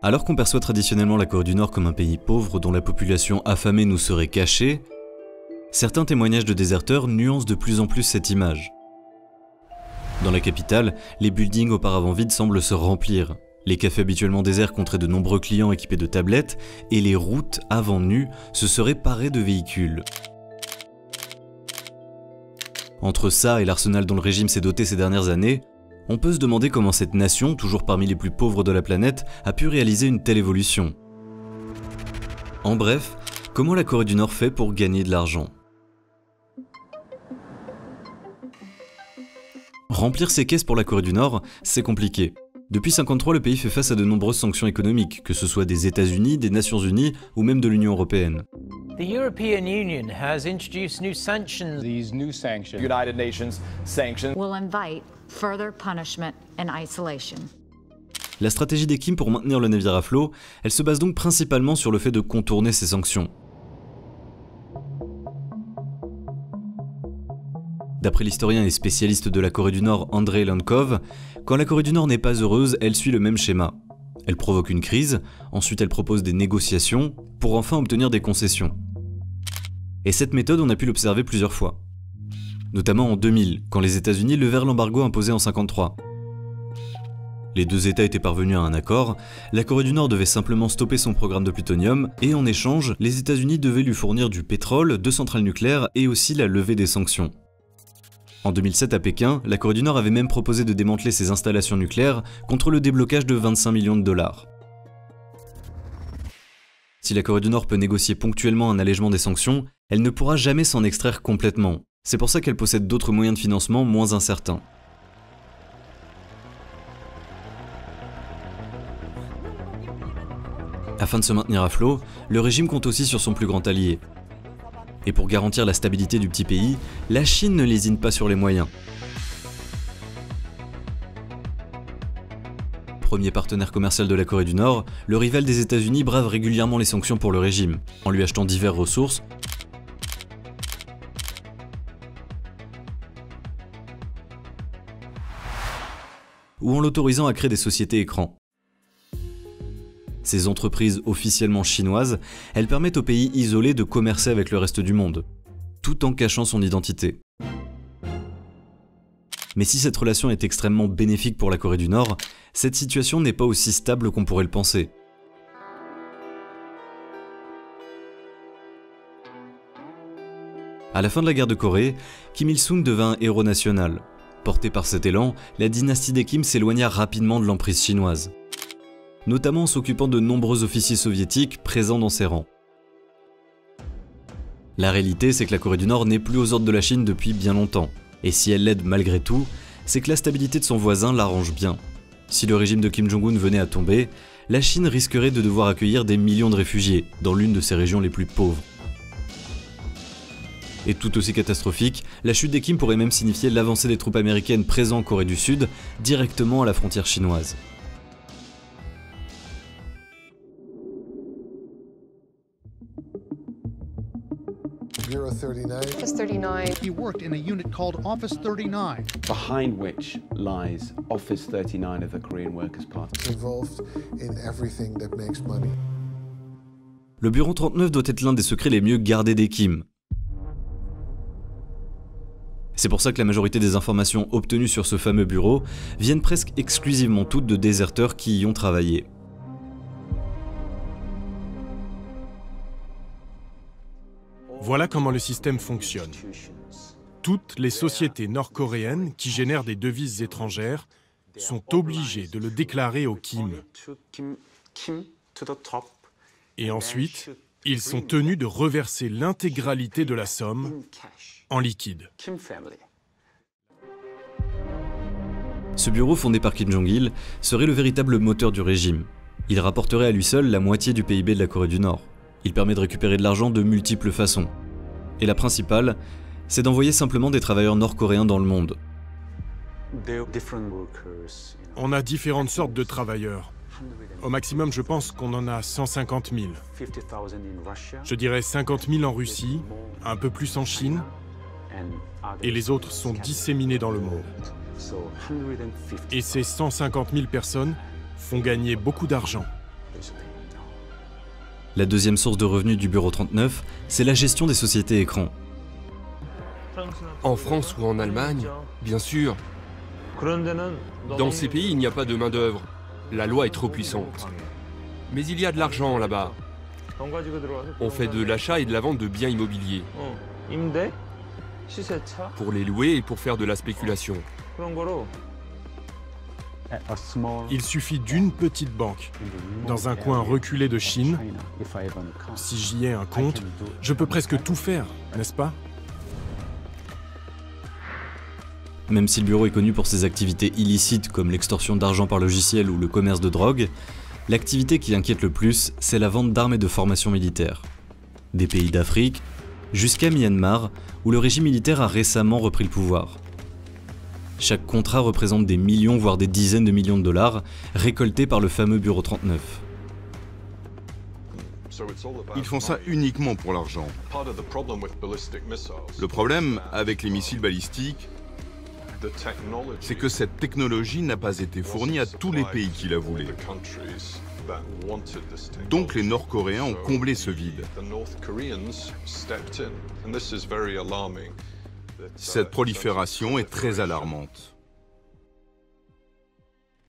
Alors qu'on perçoit traditionnellement la Corée du Nord comme un pays pauvre dont la population affamée nous serait cachée, certains témoignages de déserteurs nuancent de plus en plus cette image. Dans la capitale, les buildings auparavant vides semblent se remplir, les cafés habituellement déserts compteraient de nombreux clients équipés de tablettes, et les routes, avant nues, se seraient parées de véhicules. Entre ça et l'arsenal dont le régime s'est doté ces dernières années, on peut se demander comment cette nation, toujours parmi les plus pauvres de la planète, a pu réaliser une telle évolution. En bref, comment la Corée du Nord fait pour gagner de l'argent? Remplir ses caisses pour la Corée du Nord, c'est compliqué. Depuis 1953, le pays fait face à de nombreuses sanctions économiques, que ce soit des États-Unis, des Nations Unies ou même de l'Union européenne. The European Union has introduced new sanctions. These new sanctions, United Nations sanctions, will invite further punishment and isolation. La stratégie des Kim pour maintenir le navire à flot, elle se base donc principalement sur le fait de contourner ces sanctions. D'après l'historien et spécialiste de la Corée du Nord Andrei Lankov, quand la Corée du Nord n'est pas heureuse, elle suit le même schéma. Elle provoque une crise, ensuite elle propose des négociations, pour enfin obtenir des concessions. Et cette méthode, on a pu l'observer plusieurs fois. Notamment en 2000, quand les États-Unis levèrent l'embargo imposé en 1953. Les deux États étaient parvenus à un accord, la Corée du Nord devait simplement stopper son programme de plutonium, et en échange, les États-Unis devaient lui fournir du pétrole, de centrales nucléaires et aussi la levée des sanctions. En 2007 à Pékin, la Corée du Nord avait même proposé de démanteler ses installations nucléaires contre le déblocage de 25 millions de dollars. Si la Corée du Nord peut négocier ponctuellement un allègement des sanctions, elle ne pourra jamais s'en extraire complètement. C'est pour ça qu'elle possède d'autres moyens de financement moins incertains. Afin de se maintenir à flot, le régime compte aussi sur son plus grand allié. Et pour garantir la stabilité du petit pays, la Chine ne lésine pas sur les moyens. Premier partenaire commercial de la Corée du Nord, le rival des États-Unis brave régulièrement les sanctions pour le régime, en lui achetant diverses ressources, ou en l'autorisant à créer des sociétés écrans. Ces entreprises officiellement chinoises, elles permettent au pays isolé de commercer avec le reste du monde, tout en cachant son identité. Mais si cette relation est extrêmement bénéfique pour la Corée du Nord, cette situation n'est pas aussi stable qu'on pourrait le penser. À la fin de la guerre de Corée, Kim Il-sung devint un héros national. Porté par cet élan, la dynastie des Kim s'éloigna rapidement de l'emprise chinoise, notamment en s'occupant de nombreux officiers soviétiques présents dans ses rangs. La réalité, c'est que la Corée du Nord n'est plus aux ordres de la Chine depuis bien longtemps, et si elle l'aide malgré tout, c'est que la stabilité de son voisin l'arrange bien. Si le régime de Kim Jong-un venait à tomber, la Chine risquerait de devoir accueillir des millions de réfugiés dans l'une de ses régions les plus pauvres. Et tout aussi catastrophique, la chute des Kim pourrait même signifier l'avancée des troupes américaines présentes en Corée du Sud, directement à la frontière chinoise. Bureau 39. Office 39. He worked in a unit called Office 39. Behind which lies Office 39 of the Korean Workers' Party. Involved in everything that makes money. Le Bureau 39 doit être l'un des secrets les mieux gardés des Kim. C'est pour ça que la majorité des informations obtenues sur ce fameux bureau viennent presque exclusivement toutes de déserteurs qui y ont travaillé. Voilà comment le système fonctionne. Toutes les sociétés nord-coréennes qui génèrent des devises étrangères sont obligées de le déclarer au Kim. Et ensuite, ils sont tenus de reverser l'intégralité de la somme en liquide. Ce bureau fondé par Kim Jong-il serait le véritable moteur du régime. Il rapporterait à lui seul la moitié du PIB de la Corée du Nord. Il permet de récupérer de l'argent de multiples façons. Et la principale, c'est d'envoyer simplement des travailleurs nord-coréens dans le monde. On a différentes sortes de travailleurs. Au maximum, je pense qu'on en a 150 000. Je dirais 50 000 en Russie, un peu plus en Chine, et les autres sont disséminés dans le monde. Et ces 150 000 personnes font gagner beaucoup d'argent. La deuxième source de revenus du Bureau 39, c'est la gestion des sociétés écrans. En France ou en Allemagne, bien sûr. Dans ces pays, il n'y a pas de main-d'œuvre. La loi est trop puissante. Mais il y a de l'argent là-bas. On fait de l'achat et de la vente de biens immobiliers. Pour les louer et pour faire de la spéculation. Il suffit d'une petite banque, dans un coin reculé de Chine. Si j'y ai un compte, je peux presque tout faire, n'est-ce pas? Même si le bureau est connu pour ses activités illicites comme l'extorsion d'argent par logiciel ou le commerce de drogue, l'activité qui inquiète le plus, c'est la vente d'armes et de formations militaires. Des pays d'Afrique, jusqu'à Myanmar, où le régime militaire a récemment repris le pouvoir. Chaque contrat représente des millions, voire des dizaines de millions de dollars, récoltés par le fameux Bureau 39. Ils font ça uniquement pour l'argent. Le problème avec les missiles balistiques, c'est que cette technologie n'a pas été fournie à tous les pays qui la voulaient. Donc les Nord-Coréens ont comblé ce vide. Cette prolifération est très alarmante.